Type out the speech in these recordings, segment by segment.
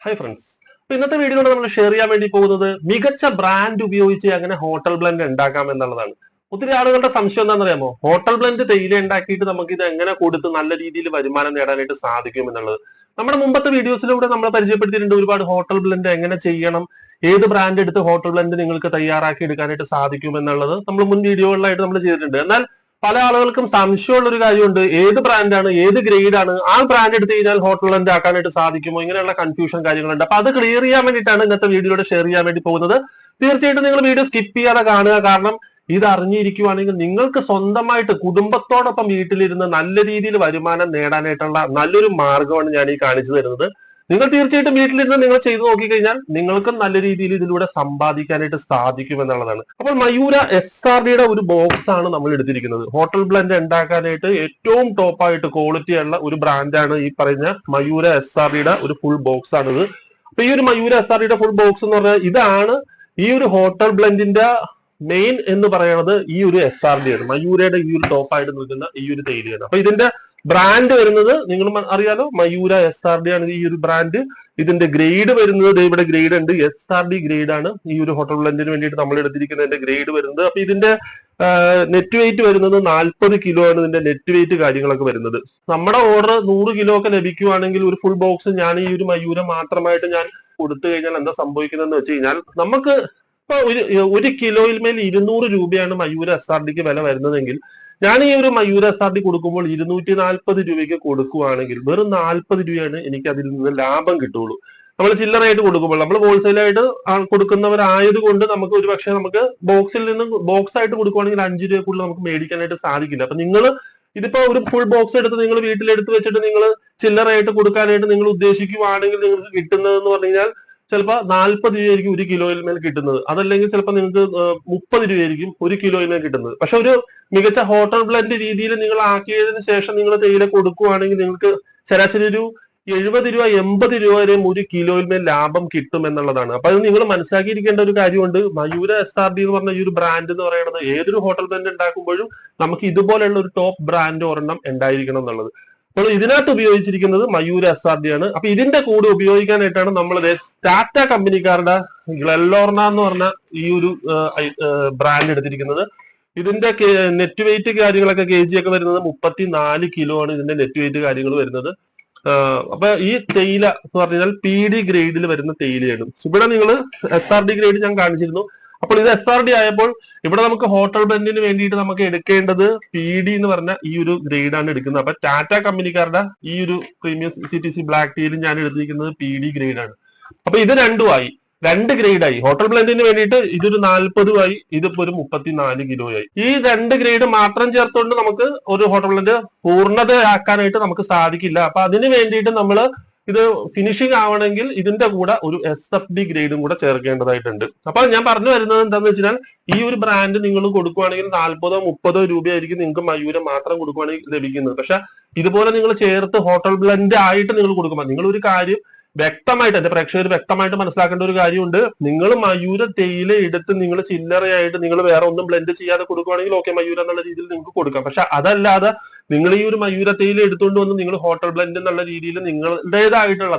Hi friends, ഇന്നത്തെ വീഡിയോയിലൂടെ നമ്മൾ ഷെയർ ചെയ്യാൻ വേണ്ടി പോകുന്നത് മികച്ച ബ്രാൻഡ് ഉപയോഗിച്ച് എങ്ങനെ ഹോട്ടൽ ബ്ലെൻഡ് ഉണ്ടാക്കാം എന്നുള്ളതാണ്. ഒത്തിരി ആളുകളുടെ സംശയം എന്താണെന്നറിയാമോ? ഹോട്ടൽ ബ്ലെൻഡ് തേയില ഉണ്ടാക്കിയിട്ട് നമുക്ക് ഇത് എങ്ങനെ കൊടുത്ത് നല്ല രീതിയിൽ വരുമാനം നേടാനായിട്ട് സാധിക്കും എന്നുള്ളത്. നമ്മുടെ മുമ്പത്തെ വീഡിയോസിലൂടെ നമ്മൾ പരിചയപ്പെടുത്തിയിട്ടുണ്ട് ഒരുപാട് ഹോട്ടൽ ബ്ലെൻഡ് എങ്ങനെ ചെയ്യണം, ഏത് ബ്രാൻഡ് എടുത്ത് ഹോട്ടൽ ബ്ലെൻഡ് നിങ്ങൾക്ക് തയ്യാറാക്കി എടുക്കാനായിട്ട് സാധിക്കും എന്നുള്ളത് നമ്മൾ മുൻ വീഡിയോകളിലായിട്ട് നമ്മൾ ചെയ്തിട്ടുണ്ട്. എന്നാൽ പല ആളുകൾക്കും സംശയമുള്ള ഒരു കാര്യമുണ്ട്, ഏത് ബ്രാൻഡാണ്, ഏത് ഗ്രേഡാണ്, ആ ബ്രാൻഡ് എടുത്ത് കഴിഞ്ഞാൽ ഹോട്ടൽ ബ്ലെൻഡ് ആക്കാനായിട്ട് സാധിക്കുമോ, ഇങ്ങനെയുള്ള കൺഫ്യൂഷൻ കാര്യങ്ങളുണ്ട്. അപ്പൊ അത് ക്ലിയർ ചെയ്യാൻ വേണ്ടിയിട്ടാണ് ഇന്നത്തെ വീഡിയോയുടെ ഷെയർ ചെയ്യാൻ വേണ്ടി പോകുന്നത്. തീർച്ചയായിട്ടും നിങ്ങൾ വീഡിയോ സ്കിപ്പ് ചെയ്യാതെ കാണുക. കാരണം ഇത് അറിഞ്ഞിരിക്കുവാണെങ്കിൽ നിങ്ങൾക്ക് സ്വന്തമായിട്ട് കുടുംബത്തോടൊപ്പം വീട്ടിലിരുന്ന് നല്ല രീതിയിൽ വരുമാനം നേടാനായിട്ടുള്ള നല്ലൊരു മാർഗമാണ് ഞാൻ ഈ കാണിച്ചു തരുന്നത്. നിങ്ങൾ തീർച്ചയായിട്ടും വീട്ടിലിരുന്ന് നിങ്ങൾ ചെയ്തു നോക്കിക്കഴിഞ്ഞാൽ നിങ്ങൾക്കും നല്ല രീതിയിൽ ഇതിലൂടെ സമ്പാദിക്കാനായിട്ട് സാധിക്കും എന്നുള്ളതാണ്. അപ്പോൾ മയൂര SRDയുടെ ഒരു ബോക്സ് ആണ് നമ്മൾ എടുത്തിരിക്കുന്നത്. ഹോട്ടൽ ബ്ലെൻഡ് ഉണ്ടാക്കാനായിട്ട് ഏറ്റവും ടോപ്പായിട്ട് ക്വാളിറ്റി ഉള്ള ഒരു ബ്രാൻഡാണ് ഈ പറയുന്ന മയൂര SRDയുടെ ഒരു ഫുൾ ബോക്സ് ആണിത്. അപ്പൊ ഈ ഒരു മയൂര SRDയുടെ ഫുൾ ബോക്സ് എന്ന് പറഞ്ഞാൽ ഇതാണ് ഈ ഒരു ഹോട്ടൽ ബ്ലെൻഡിന്റെ മെയിൻ എന്ന് പറയുന്നത്. ഈ ഒരു SRD ആണ്, മയൂരയുടെ ഈ ഒരു ടോപ്പായിട്ട് നിൽക്കുന്ന ഈ ഒരു തേയിലയാണ്. അപ്പൊ ഇതിന്റെ ബ്രാൻഡ് വരുന്നത് നിങ്ങൾ അറിയാലോ, മയൂര SRD ആണ് ഈ ഒരു ബ്രാൻഡ്. ഇതിന്റെ ഗ്രേഡ് വരുന്നത് ഇവിടെ ഗ്രേഡ് ഉണ്ട്, SRD ഗ്രേഡ് ആണ് ഈ ഒരു ഹോട്ടൽ ബ്ലെൻഡിന് വേണ്ടിയിട്ട് നമ്മൾ എടുത്തിരിക്കുന്നതിന്റെ ഗ്രേഡ് വരുന്നത്. അപ്പൊ ഇതിന്റെ നെറ്റ് വെയിറ്റ് വരുന്നത് 40 കിലോ ആണ് ഇതിന്റെ നെറ്റ് വെയിറ്റ് കാര്യങ്ങളൊക്കെ വരുന്നത്. നമ്മുടെ ഓർഡർ 100 കിലോ ഒക്കെ ലഭിക്കുവാണെങ്കിൽ ഒരു ഫുൾ ബോക്സ് ഞാൻ ഈ ഒരു മയൂര മാത്രമായിട്ട് ഞാൻ കൊടുത്തു കഴിഞ്ഞാൽ എന്താ സംഭവിക്കുന്നതെന്ന് വെച്ച് കഴിഞ്ഞാൽ, നമുക്ക് ഇപ്പൊ ഒരു കിലോയിൽ മേൽ 200 രൂപയാണ് മയൂര SRDക്ക് വില വരുന്നതെങ്കിൽ, ഞാൻ ഈ ഒരു മയൂര SRD കൊടുക്കുമ്പോൾ 240 രൂപയ്ക്ക് കൊടുക്കുവാണെങ്കിൽ വെറും 40 രൂപയാണ് എനിക്ക് അതിൽ നിന്ന് ലാഭം കിട്ടുള്ളൂ. നമ്മൾ ചില്ലറായിട്ട് കൊടുക്കുമ്പോൾ, നമ്മൾ ഹോൾസെയിലായിട്ട് കൊടുക്കുന്നവരായതുകൊണ്ട് നമുക്ക് ഒരു പക്ഷേ നമുക്ക് ബോക്സിൽ നിന്ന് ബോക്സ് ആയിട്ട് കൊടുക്കുവാണെങ്കിൽ 5 രൂപ കൂടുതൽ നമുക്ക് മേടിക്കാനായിട്ട് സാധിക്കില്ല. അപ്പൊ നിങ്ങൾ ഇതിപ്പോ ഒരു ഫുൾ ബോക്സ് എടുത്ത് നിങ്ങൾ വീട്ടിലെടുത്ത് വെച്ചിട്ട് നിങ്ങൾ ചില്ലറായിട്ട് കൊടുക്കാനായിട്ട് നിങ്ങൾ ഉദ്ദേശിക്കുവാണെങ്കിൽ നിങ്ങൾക്ക് കിട്ടുന്നതെന്ന് പറഞ്ഞു കഴിഞ്ഞാൽ ചിലപ്പോൾ 40 രൂപയായിരിക്കും ഒരു കിലോയിൽ മേൽ കിട്ടുന്നത്. അതല്ലെങ്കിൽ ചിലപ്പോൾ നിങ്ങൾക്ക് 30 രൂപയായിരിക്കും ഒരു കിലോയിൽ മേൽ കിട്ടുന്നത്. പക്ഷെ ഒരു മികച്ച ഹോട്ടൽ ബ്ലെൻഡ് രീതിയിൽ നിങ്ങൾ ആക്കിയതിനു ശേഷം നിങ്ങൾ തേയില കൊടുക്കുവാണെങ്കിൽ നിങ്ങൾക്ക് ശരാശരി ഒരു 70 രൂപ 80 രൂപ വരെയും ഒരു കിലോയിൽ മേൽ ലാഭം കിട്ടും എന്നുള്ളതാണ്. അപ്പൊ അത് നിങ്ങൾ മനസ്സിലാക്കിയിരിക്കേണ്ട ഒരു കാര്യമുണ്ട്. മയൂര SRD എന്ന് പറഞ്ഞ ഈ ഒരു ബ്രാൻഡ് എന്ന് പറയുന്നത് ഏതൊരു ഹോട്ടൽ ബ്ലെൻഡ് ഉണ്ടാക്കുമ്പോഴും നമുക്ക് ഇതുപോലെയുള്ള ഒരു ടോപ്പ് ബ്രാൻഡ് ഒരെണ്ണം ഉണ്ടായിരിക്കണം എന്നുള്ളത്. അപ്പോൾ ഇതിനകത്ത് ഉപയോഗിച്ചിരിക്കുന്നത് മയൂര SRD ആണ്. അപ്പൊ ഇതിന്റെ കൂടെ ഉപയോഗിക്കാനായിട്ടാണ് നമ്മൾ ടാറ്റ കമ്പനിക്കാരുടെ ഗ്ലെല്ലോർണ എന്ന് പറഞ്ഞ ഈ ഒരു ബ്രാൻഡ് എടുത്തിരിക്കുന്നത്. ഇതിന്റെ നെറ്റ് വെയിറ്റ് കാര്യങ്ങളൊക്കെ KG ഒക്കെ വരുന്നത് 34 കിലോ ആണ് ഇതിന്റെ നെറ്റ് വെയിറ്റ് കാര്യങ്ങൾ വരുന്നത്. അപ്പൊ ഈ തേയില എന്ന് പറഞ്ഞാൽ PD ഗ്രേഡിൽ വരുന്ന തേയിലയാണ്. ഇവിടെ നിങ്ങൾ SRD ഗ്രേഡ് ഞാൻ കാണിച്ചിരുന്നു. അപ്പോൾ ഇത് SRD ആയപ്പോൾ ഇവിടെ നമുക്ക് ഹോട്ടൽ ബ്ലെൻഡിന് വേണ്ടിയിട്ട് നമുക്ക് എടുക്കേണ്ടത് PD എന്ന് പറഞ്ഞ ഈ ഒരു ഗ്രേഡാണ് എടുക്കുന്നത്. അപ്പൊ ടാറ്റ കമ്പനിക്കാരുടെ ഈ ഒരു പ്രീമിയം CTC ബ്ലാക്ക് ടീയിൽ ഞാൻ എടുത്തിരിക്കുന്നത് PD ഗ്രേഡാണ്. അപ്പൊ ഇത് രണ്ടുമായി, 2 ഗ്രേഡായി. ഹോട്ടൽ ബ്ലെൻഡിന് വേണ്ടിയിട്ട് ഇതൊരു 40 ആയി, ഇതിപ്പോ ഒരു 34 കിലോ ആയി. ഈ 2 ഗ്രേഡ് മാത്രം ചേർത്തുകൊണ്ട് നമുക്ക് ഒരു ഹോട്ടൽ ബ്ലെൻഡ് പൂർണ്ണതയാക്കാനായിട്ട് നമുക്ക് സാധിക്കില്ല. അപ്പൊ അതിന് വേണ്ടിയിട്ട് നമ്മൾ ഇത് ഫിനിഷിംഗ് ആവണമെങ്കിൽ ഇതിന്റെ കൂടെ ഒരു SFD ഗ്രേഡും കൂടെ ചേർക്കേണ്ടതായിട്ടുണ്ട്. അപ്പൊ ഞാൻ പറഞ്ഞു വരുന്നത് എന്താണെന്ന് വെച്ചാൽ, ഈ ഒരു ബ്രാൻഡ് നിങ്ങൾ കൊടുക്കുവാണെങ്കിൽ 40-30 രൂപയായിരിക്കും നിങ്ങൾക്ക് മയൂര മാത്രം കൊടുക്കുവാണെങ്കിൽ ലഭിക്കുന്നത്. പക്ഷെ ഇതുപോലെ നിങ്ങൾ ചേർത്ത് ഹോട്ടൽ ബ്ലെൻഡ് ആയിട്ട് നിങ്ങൾ കൊടുക്കുമ്പോൾ നിങ്ങൾ ഒരു കാര്യം വ്യക്തമായിട്ട്, എന്റെ പ്രേക്ഷകർ വ്യക്തമായിട്ട് മനസ്സിലാക്കേണ്ട ഒരു കാര്യമുണ്ട്. നിങ്ങൾ മയൂര തേയില എടുത്ത് നിങ്ങൾ ചില്ലറയായിട്ട് നിങ്ങൾ വേറെ ഒന്നും ബ്ലെൻഡ് ചെയ്യാതെ കൊടുക്കുവാണെങ്കിൽ ഓക്കെ, മയൂര എന്നുള്ള രീതിയിൽ നിങ്ങൾക്ക് കൊടുക്കാം. പക്ഷെ അതല്ലാതെ നിങ്ങൾ ഈ ഒരു മയൂര തേയില എടുത്തുകൊണ്ട് വന്ന് നിങ്ങൾ ഹോട്ടൽ ബ്ലെൻഡ് എന്നുള്ള രീതിയിൽ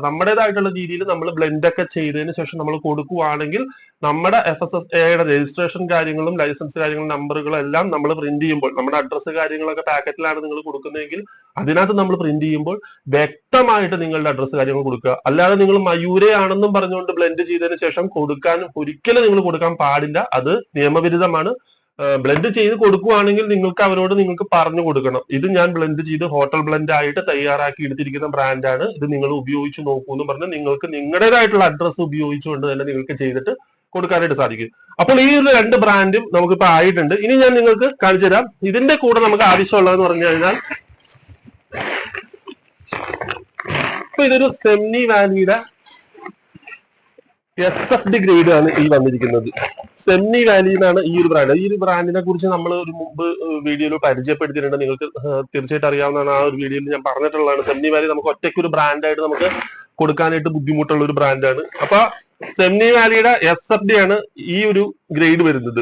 നമ്മുടേതായിട്ടുള്ള രീതിയിൽ നമ്മൾ ബ്ലെൻഡ് ഒക്കെ ചെയ്തതിന് ശേഷം നമ്മൾ കൊടുക്കുവാണെങ്കിൽ നമ്മുടെ FSSAIയുടെ രജിസ്ട്രേഷൻ കാര്യങ്ങളും ലൈസൻസ് കാര്യങ്ങളും നമ്പറുകളും എല്ലാം നമ്മൾ പ്രിന്റ് ചെയ്യുമ്പോൾ, നമ്മുടെ അഡ്രസ്സ് കാര്യങ്ങളൊക്കെ പാക്കറ്റിലാണ് നിങ്ങൾ കൊടുക്കുന്നതെങ്കിൽ അതിനകത്ത് നമ്മൾ പ്രിന്റ് ചെയ്യുമ്പോൾ വ്യക്തമായിട്ട് നിങ്ങളുടെ അഡ്രസ്സ് കാര്യങ്ങൾ കൊടുക്കുക. അല്ലാതെ നിങ്ങൾ മയൂരയാണെന്നും പറഞ്ഞുകൊണ്ട് ബ്ലെൻഡ് ചെയ്തതിന് ശേഷം കൊടുക്കാൻ ഒരിക്കലും നിങ്ങൾ കൊടുക്കാൻ പാടില്ല. അത് നിയമവിരുദ്ധമാണ്. ബ്ലെൻഡ് ചെയ്ത് കൊടുക്കുവാണെങ്കിൽ നിങ്ങൾക്ക് പറഞ്ഞു കൊടുക്കണം, ഇത് ഞാൻ ബ്ലെൻഡ് ചെയ്ത് ഹോട്ടൽ ബ്ലെൻഡ് ആയിട്ട് തയ്യാറാക്കി എടുത്തിരിക്കുന്ന ബ്രാൻഡാണ്, ഇത് നിങ്ങൾ ഉപയോഗിച്ച് നോക്കൂ എന്ന് പറഞ്ഞ് നിങ്ങൾക്ക് നിങ്ങളുടേതായിട്ടുള്ള അഡ്രസ്സ് ഉപയോഗിച്ചുകൊണ്ട് തന്നെ നിങ്ങൾക്ക് ചെയ്തിട്ട് കൊടുക്കാനായിട്ട് സാധിക്കും. അപ്പോൾ ഈ ഒരു 2 ബ്രാൻഡും നമുക്കിപ്പോ ആയിട്ടുണ്ട്. ഇനി ഞാൻ നിങ്ങൾക്ക് കാണിച്ചു തരാം. ഇതിന്റെ കൂടെ നമുക്ക് ആവശ്യമുള്ളതെന്ന് പറഞ്ഞു കഴിഞ്ഞാൽ, ഇപ്പൊ ഇതൊരു സെമി വാലിയുടെ SFD ഗ്രേഡ് ആണ് ഈ വന്നിരിക്കുന്നത്. സെമി വാലി എന്നാണ് ഈ ഒരു ബ്രാൻഡ്. ഈ ഒരു ബ്രാൻഡിനെ കുറിച്ച് നമ്മൾ ഒരു മുമ്പ് വീഡിയോയിൽ പരിചയപ്പെടുത്തിയിട്ടുണ്ട്. നിങ്ങൾക്ക് തീർച്ചയായിട്ടും അറിയാവുന്നതാണ്. ആ ഒരു വീഡിയോയിൽ ഞാൻ പറഞ്ഞിട്ടുള്ളതാണ്. സെമി വാലി നമുക്ക് ഒറ്റയ്ക്ക് ഒരു ബ്രാൻഡായിട്ട് നമുക്ക് കൊടുക്കാനായിട്ട് ബുദ്ധിമുട്ടുള്ള ഒരു ബ്രാൻഡാണ്. അപ്പൊ സെമി വാലിയുടെ SFD ആണ് ഈ ഒരു ഗ്രേഡ് വരുന്നത്.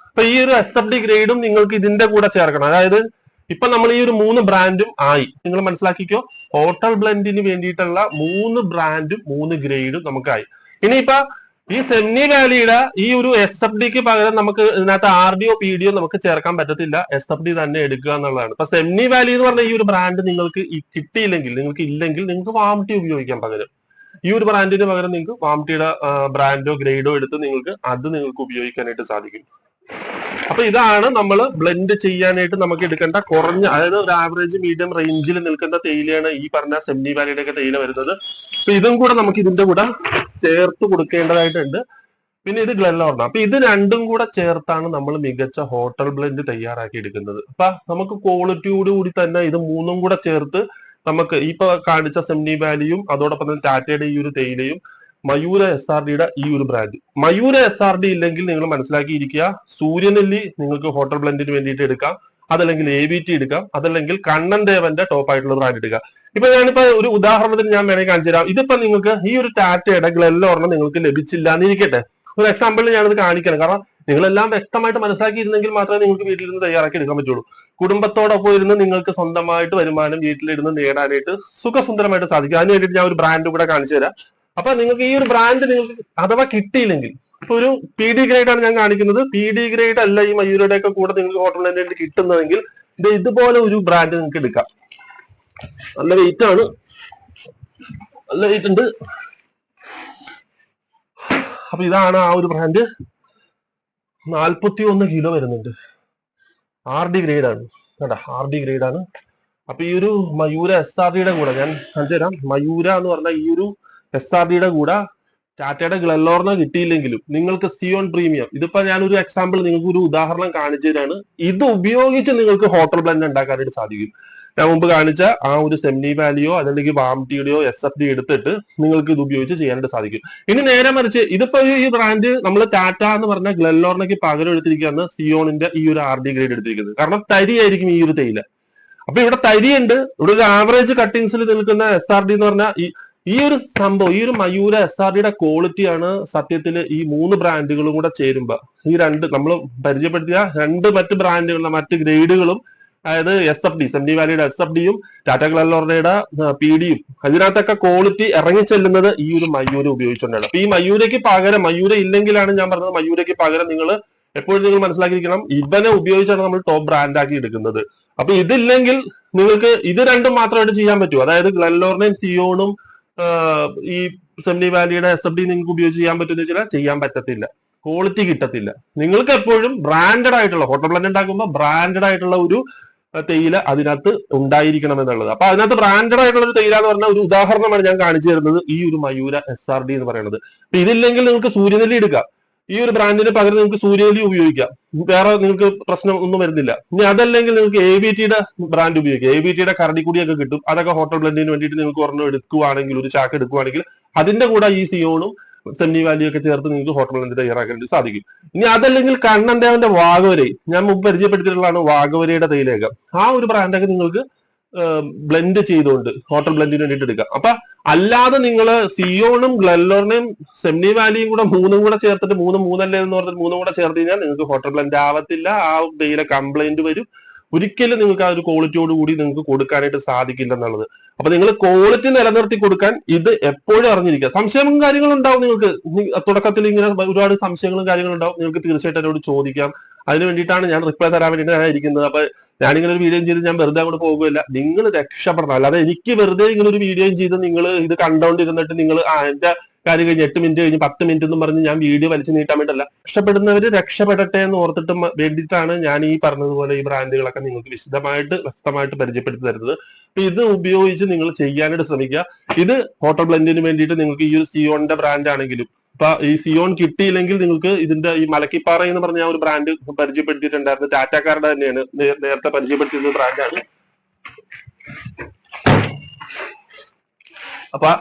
അപ്പൊ ഈ ഒരു SFD ഗ്രേഡും നിങ്ങൾക്ക് ഇതിന്റെ കൂടെ ചേർക്കണം. അതായത് ഇപ്പൊ നമ്മൾ ഈ ഒരു 3 ബ്രാൻഡും ആയി. നിങ്ങൾ മനസ്സിലാക്കിക്കോ, ഹോട്ടൽ ബ്ലെൻഡിന് വേണ്ടിയിട്ടുള്ള 3 ബ്രാൻഡും 3 ഗ്രേഡും നമുക്കായി. ഇനിയിപ്പോ ഈ സെമി വാലിയുടെ ഈ ഒരു SFDക്ക് പകരം നമുക്ക് ഇതിനകത്ത് RDO PDO നമുക്ക് ചേർക്കാൻ പറ്റത്തില്ല. SFD തന്നെ എടുക്കുക എന്നുള്ളതാണ്. ഇപ്പൊ സെമി വാലി എന്ന് പറഞ്ഞ ഈ ഒരു ബ്രാൻഡ് നിങ്ങൾക്ക് കിട്ടിയില്ലെങ്കിൽ, നിങ്ങൾക്ക് ഇല്ലെങ്കിൽ, നിങ്ങൾക്ക് വാംടി ഉപയോഗിക്കാൻ പകരം ഈ ഒരു ബ്രാൻഡിന് പകരം നിങ്ങൾക്ക് വാംടിയുടെ ബ്രാൻഡോ ഗ്രേഡോ എടുത്ത് നിങ്ങൾക്ക് ഉപയോഗിക്കാനായിട്ട് സാധിക്കും. അപ്പൊ ഇതാണ് നമ്മൾ ബ്ലെൻഡ് ചെയ്യാനായിട്ട് നമുക്ക് എടുക്കേണ്ട കുറഞ്ഞ, അതായത് ഒരു ആവറേജ് മീഡിയം റേഞ്ചിൽ നിൽക്കുന്ന തേയിലയാണ് ഈ പറഞ്ഞ സെമി വാലിയുടെ ഒക്കെ തേയില വരുന്നത്. അപ്പൊ ഇതും കൂടെ നമുക്ക് ഇതിന്റെ കൂടെ ചേർത്ത് കൊടുക്കേണ്ടതായിട്ടുണ്ട്. പിന്നെ ഇത് ഗ്ലെൻലോർണ. അപ്പൊ ഇത് രണ്ടും കൂടെ ചേർത്താണ് നമ്മൾ മികച്ച ഹോട്ടൽ ബ്ലെൻഡ് തയ്യാറാക്കി എടുക്കുന്നത്. അപ്പൊ നമുക്ക് ക്വാളിറ്റിയോട് കൂടി തന്നെ ഇത് 3ഉം കൂടെ ചേർത്ത് നമുക്ക് ഇപ്പൊ കാണിച്ച സെമി വാലിയും അതോടൊപ്പം തന്നെ ടാറ്റയുടെ ഈ ഒരു തേയിലയും മയൂര SRDയുടെ ഈ ഒരു ബ്രാൻഡ്. മയൂര SRD ഇല്ലെങ്കിൽ നിങ്ങൾ മനസ്സിലാക്കിയിരിക്കുക, സൂര്യനെല്ലി നിങ്ങൾക്ക് ഹോട്ടൽ ബ്ലെൻഡിന് വേണ്ടിയിട്ട് എടുക്കാം, അതല്ലെങ്കിൽ AVT എടുക്കാം, അതല്ലെങ്കിൽ കണ്ണൻ ദേവന്റെ ടോപ്പ് ആയിട്ടുള്ള ബ്രാൻഡ് എടുക്കാം. ഇപ്പൊ ഞാനിപ്പോ ഒരു ഉദാഹരണത്തിന് ഞാൻ വേണമെങ്കിൽ കാണിച്ചു തരാം. ഇതിപ്പോ നിങ്ങൾക്ക് ഈ ഒരു ടാറ്റയുടെ ഗ്ലെൻലോർണ നിങ്ങൾക്ക് ലഭിച്ചില്ല എന്നിരിക്കട്ടെ, ഒരു എക്സാമ്പിളിൽ ഞാനത് കാണിക്കണം. കാരണം നിങ്ങളെല്ലാം വ്യക്തമായിട്ട് മനസ്സിലാക്കിയിരുന്നെങ്കിൽ മാത്രമേ നിങ്ങൾക്ക് വീട്ടിലിരുന്ന് തയ്യാറാക്കി എടുക്കാൻ പറ്റുള്ളൂ. കുടുംബത്തോടൊപ്പം ഇരുന്ന് നിങ്ങൾക്ക് സ്വന്തമായിട്ട് വരുമാനം വീട്ടിലിരുന്ന് നേടാനായിട്ട് സുഖസുന്ദരമായിട്ട് സാധിക്കും. അതിന് വേണ്ടിയിട്ട് ഞാൻ ഒരു ബ്രാൻഡ് കൂടെ കാണിച്ചു തരാം. അപ്പൊ നിങ്ങൾക്ക് ഈ ഒരു ബ്രാൻഡ് നിങ്ങൾക്ക് അഥവാ കിട്ടിയില്ലെങ്കിൽ, ഇപ്പൊ ഒരു PD ഗ്രേഡ് ആണ് ഞാൻ കാണിക്കുന്നത്. PD ഗ്രേഡ് അല്ല ഈ മയൂരയുടെ ഒക്കെ കൂടെ നിങ്ങൾക്ക് ഹോട്ടൽ ബ്ലെൻഡ് കിട്ടുന്നതെങ്കിൽ ഇതുപോലെ ഒരു ബ്രാൻഡ് നിങ്ങൾക്ക് എടുക്കാം. നല്ല വെയിറ്റ് ആണ്, നല്ല വെയിറ്റ് ഉണ്ട്. അപ്പൊ ഇതാണ് ആ ഒരു ബ്രാൻഡ്. 41 കിലോ വരുന്നുണ്ട്. RD ഗ്രേഡ് ആണ് കേട്ടോ, RD ഗ്രേഡ് ആണ്. അപ്പൊ ഈ ഒരു മയൂര SRDയുടെ കൂടെ ഞാൻ കാണിച്ചു തരാം. മയൂര എന്ന് പറഞ്ഞാൽ ഈ ഒരു SRDയുടെ കൂടെ ടാറ്റയുടെ ഗ്ലെൻലോർണ കിട്ടിയില്ലെങ്കിലും നിങ്ങൾക്ക് സിയോൺ പ്രീമിയം, ഇതിപ്പോ ഞാൻ ഒരു എക്സാമ്പിൾ നിങ്ങൾക്ക് ഒരു ഉദാഹരണം കാണിച്ചു തരാണ്. ഇത് ഉപയോഗിച്ച് നിങ്ങൾക്ക് ഹോട്ടൽ ബ്ലെൻഡ് ഉണ്ടാക്കാനായിട്ട് സാധിക്കും. ഞാൻ മുമ്പ് കാണിച്ച ആ ഒരു സെമി വാലിയോ അല്ലെങ്കിൽ വാംടിയുടെയോ SFD എടുത്തിട്ട് നിങ്ങൾക്ക് ഇത് ഉപയോഗിച്ച് ചെയ്യാനായിട്ട് സാധിക്കും. ഇനി നേരെ മറിച്ച് ഇതിപ്പോ ഈ ബ്രാൻഡ് നമ്മൾ ടാറ്റ എന്ന് പറഞ്ഞ ഗ്ലെൻലോർണയ്ക്ക് പകരം എടുത്തിരിക്കുകയാണ് സിയോണിന്റെ ഈ ഒരു RD ഗ്രേഡ് എടുത്തിരിക്കുന്നത്. കാരണം തരിയായിരിക്കും ഈ ഒരു തേയില. അപ്പൊ ഇവിടെ തരിയുണ്ട്. ഇവിടെ ഒരു ആവറേജ് കട്ടിങ്സിൽ നിൽക്കുന്ന SRD എന്ന് പറഞ്ഞാൽ ഈ ഒരു സംഭവം, ഈ ഒരു മയൂര SRDയുടെ ക്വാളിറ്റിയാണ് സത്യത്തിൽ ഈ 3 ബ്രാൻഡുകളും കൂടെ ചേരുമ്പോ ഈ നമ്മൾ പരിചയപ്പെടുത്തിയ 2 മറ്റ് ബ്രാൻഡുകളുടെ മറ്റ് ഗ്രേഡുകളും, അതായത് SFD സെമി വാലിയുടെ SFDയും ടാറ്റ ഗ്ലെൻലോർണയുടെ PDയും, അതിനകത്തൊക്കെ ക്വാളിറ്റി ഇറങ്ങിച്ചെല്ലുന്നത് ഈ ഒരു മയൂര ഉപയോഗിച്ചുകൊണ്ടാണ്. അപ്പൊ ഈ മയൂരയ്ക്ക് പകരം, മയൂര ഇല്ലെങ്കിലാണ് ഞാൻ പറഞ്ഞത്, മയൂരയ്ക്ക് പകരം നിങ്ങൾ എപ്പോഴും നിങ്ങൾ മനസ്സിലാക്കിയിരിക്കണം, ഇവനെ ഉപയോഗിച്ചാണ് നമ്മൾ ടോപ്പ് ബ്രാൻഡ് ആക്കി എടുക്കുന്നത്. അപ്പൊ ഇതില്ലെങ്കിൽ നിങ്ങൾക്ക് ഇത് രണ്ടും മാത്രമായിട്ട് ചെയ്യാൻ പറ്റൂ. അതായത് ഗ്ലെൻലോർണയും സിയോണും ഈ സെമി വാലിയുടെ SFD നിങ്ങൾക്ക് ഉപയോഗിച്ച് ചെയ്യാൻ പറ്റുമെന്ന് വെച്ചാൽ ചെയ്യാൻ പറ്റത്തില്ല, ക്വാളിറ്റി കിട്ടത്തില്ല. നിങ്ങൾക്ക് എപ്പോഴും ബ്രാൻഡഡ് ആയിട്ടുള്ള ഹോട്ടൽ ബ്ലെൻഡ് ഉണ്ടാക്കുമ്പോൾ ബ്രാൻഡഡ് ആയിട്ടുള്ള ഒരു തേയില അതിനകത്ത് ഉണ്ടായിരിക്കണം എന്നുള്ളത്. അപ്പൊ അതിനകത്ത് ബ്രാൻഡഡ് ആയിട്ടുള്ള ഒരു തേയില എന്ന് പറഞ്ഞ ഒരു ഉദാഹരണമാണ് ഞാൻ കാണിച്ചു തരുന്നത്, ഈ ഒരു മയൂര SRD എന്ന് പറയുന്നത്. അപ്പൊ ഇതില്ലെങ്കിൽ നിങ്ങൾക്ക് സൂര്യനെല്ലി എടുക്കാം. ഈ ഒരു ബ്രാൻഡിന് പകരം നിങ്ങൾക്ക് സൂര്യനെല്ലി ഉപയോഗിക്കാം, വേറെ നിങ്ങൾക്ക് പ്രശ്നം ഒന്നും വരുന്നില്ല. ഇനി അതല്ലെങ്കിൽ നിങ്ങൾക്ക് AVTയുടെ ബ്രാൻഡ് ഉപയോഗിക്കാം. AVTയുടെ കരടിക്കുടിയൊക്കെ കിട്ടും. അതൊക്കെ ഹോട്ടൽ ബ്ലെൻഡിന് വേണ്ടിയിട്ട് നിങ്ങൾക്ക് ഒരെണ്ണം എടുക്കുവാണെങ്കിൽ, ഒരു ചാക്ക് എടുക്കുവാണെങ്കിൽ അതിന്റെ കൂടെ ഈ സിയോണും സെമി വാലിയൊക്കെ ചേർത്ത് നിങ്ങൾക്ക് ഹോട്ടൽ ബ്ലെൻഡ് തയ്യാറാക്കാൻ സാധിക്കും. ഇനി അതല്ലെങ്കിൽ കണ്ണൻ ദേവന്റെ വാഗവരെ, ഞാൻ മുമ്പ് പരിചയപ്പെടുത്തിയിട്ടുള്ളതാണ് വാഗവരയുടെ തേയിലയൊക്കെ. ആ ഒരു ബ്രാൻഡൊക്കെ നിങ്ങൾക്ക് ബ്ലെൻഡ് ചെയ്തുകൊണ്ട് ഹോട്ടൽ ബ്ലെൻഡിന് വേണ്ടിയിട്ട് എടുക്കാം. അപ്പൊ അല്ലാതെ നിങ്ങൾ സിയോണും ഗ്ലെൻലോർണയും സെമി വാലിയും കൂടെ 3ഉം കൂടെ ചേർത്തിട്ട് 3 എന്ന് പറഞ്ഞിട്ട് 3ഉം കൂടെ ചേർത്ത് കഴിഞ്ഞാൽ നിങ്ങൾക്ക് ഹോട്ടൽ ബ്ലെൻഡ് ആവത്തില്ല. ആ തേയില കംപ്ലൈന്റ് വരും. ഒരിക്കലും നിങ്ങൾക്ക് ആ ഒരു ക്വാളിറ്റിയോട് കൂടി നിങ്ങൾക്ക് കൊടുക്കാനായിട്ട് സാധിക്കില്ല എന്നുള്ളത്. അപ്പൊ നിങ്ങൾ ക്വാളിറ്റി നിലനിർത്തി കൊടുക്കാൻ ഇത് എപ്പോഴും അറിഞ്ഞിരിക്കുക. സംശയങ്ങളും കാര്യങ്ങളും ഉണ്ടാവും നിങ്ങൾക്ക്. തുടക്കത്തിൽ ഇങ്ങനെ ഒരുപാട് സംശയങ്ങളും കാര്യങ്ങളും ഉണ്ടാവും. നിങ്ങൾക്ക് തീർച്ചയായിട്ടും എന്നോട് ചോദിക്കാം. അതിന് വേണ്ടിയിട്ടാണ് ഞാൻ റിപ്ലൈ തരാൻ വേണ്ടിയിട്ട് ഞാൻ ഇരിക്കുന്നത്. അപ്പൊ ഞാനിങ്ങനെ ഒരു വീഡിയോ ചെയ്ത് ഞാൻ വെറുതെ അങ്ങോട്ട് പോകുകയില്ല. നിങ്ങൾ രക്ഷപ്പെടണം. അല്ലാതെ എനിക്ക് വെറുതെ ഇങ്ങനെ ഒരു വീഡിയോ ചെയ്ത് നിങ്ങൾ ഇത് കണ്ടോണ്ടിരുന്നിട്ട് നിങ്ങൾ എന്റെ കാര്യം കഴിഞ്ഞ് 8 മിനിറ്റ് കഴിഞ്ഞ് 10 മിനിറ്റ് എന്നും പറഞ്ഞ് ഞാൻ വീഡിയോ വലിച്ചു നീട്ടാൻ വേണ്ടിയല്ല. രക്ഷപ്പെടുന്നവര് രക്ഷപ്പെടട്ടെ എന്ന് ഓർത്തിട്ട് വേണ്ടിയിട്ടാണ് ഞാൻ ഈ പറഞ്ഞതുപോലെ ഈ ബ്രാൻഡുകളൊക്കെ നിങ്ങൾക്ക് വ്യക്തമായിട്ട് പരിചയപ്പെടുത്തി തരുന്നത്. അപ്പൊ ഇത് ഉപയോഗിച്ച് നിങ്ങൾ ചെയ്യാനായിട്ട് ശ്രമിക്കുക. ഇത് ഹോട്ടൽ ബ്ലെൻഡിന് വേണ്ടിയിട്ട് നിങ്ങൾക്ക് ഈ ഒരു സിയോണിന്റെ ബ്രാൻഡ് ആണെങ്കിലും, ഇപ്പൊ ഈ സിയോൺ കിട്ടിയില്ലെങ്കിൽ നിങ്ങൾക്ക് ഇതിന്റെ ഈ മലക്കിപ്പാറ എന്ന് പറഞ്ഞ ഒരു ബ്രാൻഡ് പരിചയപ്പെടുത്തിയിട്ടുണ്ടായിരുന്നു. ടാറ്റക്കാരുടെ തന്നെയാണ്, നേരത്തെ പരിചയപ്പെടുത്തിയിരുന്ന ബ്രാൻഡാണ്. അപ്പൊ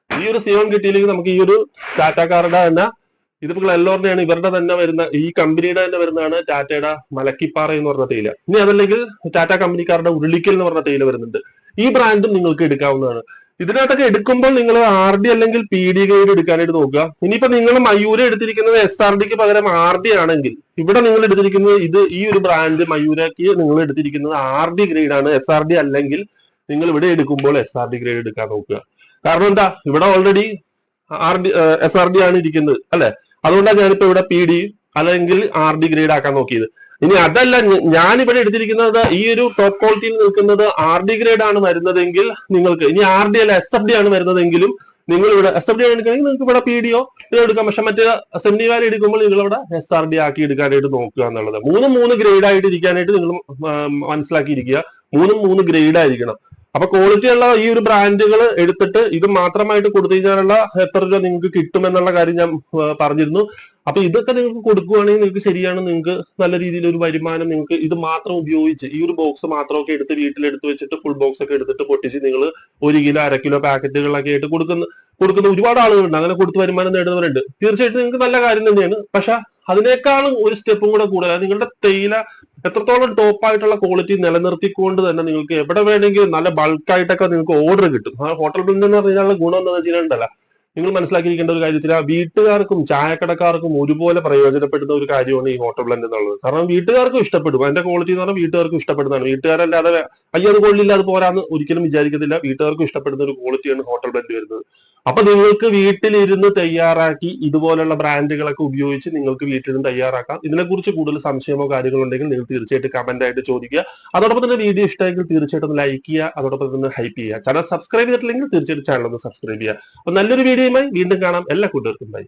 ഈ ഒരു സിയോൺ കിട്ടിയില്ലെങ്കിൽ നമുക്ക് ഈ ഒരു ടാറ്റക്കാരുടെ തന്നെ, ഇതിപ്പോ ഗ്ലെൻലോർണയാണ്, ഇവരുടെ തന്നെ വരുന്ന, ഈ കമ്പനിയുടെ തന്നെ വരുന്നതാണ് ടാറ്റയുടെ മലക്കിപ്പാറ എന്ന് പറഞ്ഞ തേയില. ഇനി അതല്ലെങ്കിൽ ടാറ്റ കമ്പനിക്കാരുടെ ഉരുളിക്കൽ എന്ന് പറഞ്ഞ തേയില വരുന്നുണ്ട്. ഈ ബ്രാൻഡും നിങ്ങൾക്ക് എടുക്കാവുന്നതാണ്. ഇതിനകത്തൊക്കെ എടുക്കുമ്പോൾ നിങ്ങൾ RD അല്ലെങ്കിൽ PD ഗ്രേഡ് എടുക്കാനായിട്ട് നോക്കുക. ഇനിയിപ്പോ നിങ്ങൾ മയൂര എടുത്തിരിക്കുന്നത് SRDക്ക് പകരം RD ആണെങ്കിൽ ഇവിടെ നിങ്ങൾ എടുത്തിരിക്കുന്നത് ഈ ഒരു ബ്രാൻഡ് മയൂരക്ക് നിങ്ങൾ എടുത്തിരിക്കുന്നത് RD ഗ്രേഡ് ആണ്. SRD അല്ലെങ്കിൽ നിങ്ങൾ ഇവിടെ എടുക്കുമ്പോൾ SRD ഗ്രേഡ് എടുക്കാൻ നോക്കുക. കാരണം എന്താ, ഇവിടെ ഓൾറെഡി SRD ആണ് ഇരിക്കുന്നത് അല്ലെ. അതുകൊണ്ടാണ് ഞാനിപ്പോ ഇവിടെ PD അല്ലെങ്കിൽ RD ഗ്രേഡ് ആക്കാൻ നോക്കിയത്. ഇനി അതല്ല, ഞാൻ ഇവിടെ എടുത്തിരിക്കുന്നത് ഈ ഒരു ടോപ്പ് ക്വാളിറ്റിയിൽ നിൽക്കുന്നത് RD ഗ്രേഡ് ആണ് വരുന്നതെങ്കിൽ നിങ്ങൾക്ക് ഇനി RD അല്ല SFD ആണ് വരുന്നതെങ്കിലും നിങ്ങൾ ഇവിടെ SFD ആണ് എടുക്കണമെങ്കിൽ നിങ്ങൾക്ക് ഇവിടെ PDO എടുക്കാം. പക്ഷെ മറ്റേ സെമി വാല്യൂ എടുക്കുമ്പോൾ നിങ്ങൾ ഇവിടെ SRD ആക്കി എടുക്കാനായിട്ട് നോക്കുക എന്നുള്ളത്. മൂന്ന് ഗ്രേഡ് ആയിട്ട് ഇരിക്കാനായിട്ട് നിങ്ങൾ മനസ്സിലാക്കിയിരിക്കുക. മൂന്ന് ഗ്രേഡ് ആയിരിക്കണം. അപ്പൊ ക്വാളിറ്റി ഉള്ള ഈ ഒരു ബ്രാൻഡുകൾ എടുത്തിട്ട് ഇത് മാത്രമായിട്ട് കൊടുത്തു കഴിഞ്ഞാലുള്ള എത്ര രൂപ നിങ്ങൾക്ക് കിട്ടുമെന്നുള്ള കാര്യം ഞാൻ പറഞ്ഞിരുന്നു. അപ്പൊ ഇതൊക്കെ നിങ്ങൾക്ക് കൊടുക്കുകയാണെങ്കിൽ നിങ്ങൾക്ക് ശരിയാണ്, നിങ്ങൾക്ക് നല്ല രീതിയിൽ ഒരു വരുമാനം നിങ്ങൾക്ക് ഇത് മാത്രം ഉപയോഗിച്ച് ഈ ഒരു ബോക്സ് മാത്രമൊക്കെ എടുത്ത് വീട്ടിലെടുത്ത് വെച്ചിട്ട് ഫുൾ ബോക്സ് ഒക്കെ എടുത്തിട്ട് പൊട്ടിച്ച് നിങ്ങൾ 1 കിലോ 1/2 കിലോ പാക്കറ്റുകളൊക്കെ ആയിട്ട് കൊടുക്കുന്ന ഒരുപാട് ആളുകളുണ്ട്. അങ്ങനെ കൊടുത്ത് വരുമാനം നേടുന്നവരുണ്ട്. തീർച്ചയായിട്ടും നിങ്ങൾക്ക് നല്ല കാര്യം തന്നെയാണ്. പക്ഷെ അതിനേക്കാളും ഒരു സ്റ്റെപ്പും കൂടെ കൂടുതൽ നിങ്ങളുടെ തേയില എത്രത്തോളം ടോപ്പ് ആയിട്ടുള്ള ക്വാളിറ്റി നിലനിർത്തിക്കൊണ്ട് തന്നെ നിങ്ങൾക്ക് എവിടെ വേണമെങ്കിലും നല്ല ബൾക്കായിട്ടൊക്കെ നിങ്ങൾക്ക് ഓർഡർ കിട്ടും. ആ ഹോട്ടൽ ബ്ലെൻഡ് എന്ന് പറഞ്ഞാൽ ഗുണം എന്താണെന്ന് വെച്ചിട്ടുണ്ടല്ല, നിങ്ങൾ മനസ്സിലാക്കിയിരിക്കേണ്ട ഒരു കാര്യം വെച്ചാൽ വീട്ടുകാർക്കും ചായക്കടക്കാർക്കും ഒരുപോലെ പ്രയോജനപ്പെടുന്ന ഒരു കാര്യമാണ് ഈ ഹോട്ടൽ ബ്ലെൻഡ് എന്നുള്ളത്. കാരണം വീട്ടുകാർക്കും ഇഷ്ടപ്പെടും. അതിന്റെ ക്വാളിറ്റി എന്ന് പറഞ്ഞാൽ വീട്ടുകാർക്കും ഇഷ്ടപ്പെടുന്നതാണ്. വീട്ടുകാരല്ലാതെ അയ്യോ അത് കൊള്ളില്ല അത് പോരാന്ന് ഒരിക്കലും വിചാരിക്കത്തില്ല. വീട്ടുകാർക്കും ഇഷ്ടപ്പെടുന്ന ഒരു ക്വാളിറ്റിയാണ് ഹോട്ടൽ ബ്ലെൻഡ് വരുന്നത്. അപ്പൊ നിങ്ങൾക്ക് വീട്ടിലിരുന്ന് തയ്യാറാക്കി ഇതുപോലുള്ള ബ്രാൻഡുകളൊക്കെ ഉപയോഗിച്ച് നിങ്ങൾക്ക് വീട്ടിലിരുന്ന് തയ്യാറാക്കാം. ഇതിനെക്കുറിച്ച് കൂടുതൽ സംശയമോ കാര്യങ്ങളോ ഉണ്ടെങ്കിൽ നിങ്ങൾ തീർച്ചയായിട്ടും കമന്റ് ആയിട്ട് ചോദിക്കുക. അതോടൊപ്പം തന്നെ വീഡിയോ ഇഷ്ടമെങ്കിൽ തീർച്ചയായിട്ടും ലൈക്ക് ചെയ്യുക, അതോടൊപ്പം തന്നെ ഹൈപ്പ് ചെയ്യുക. ചാനൽ സബ്സ്ക്രൈബ് ചെയ്തിട്ടില്ലെങ്കിൽ തീർച്ചയായിട്ടും ചാനൽ ഒന്ന് സബ്സ്ക്രൈബ് ചെയ്യുക. അപ്പൊ നല്ലൊരു വീഡിയോയുമായി വീണ്ടും കാണാം. എല്ലാ കൂട്ടുകാർക്കും ബൈ.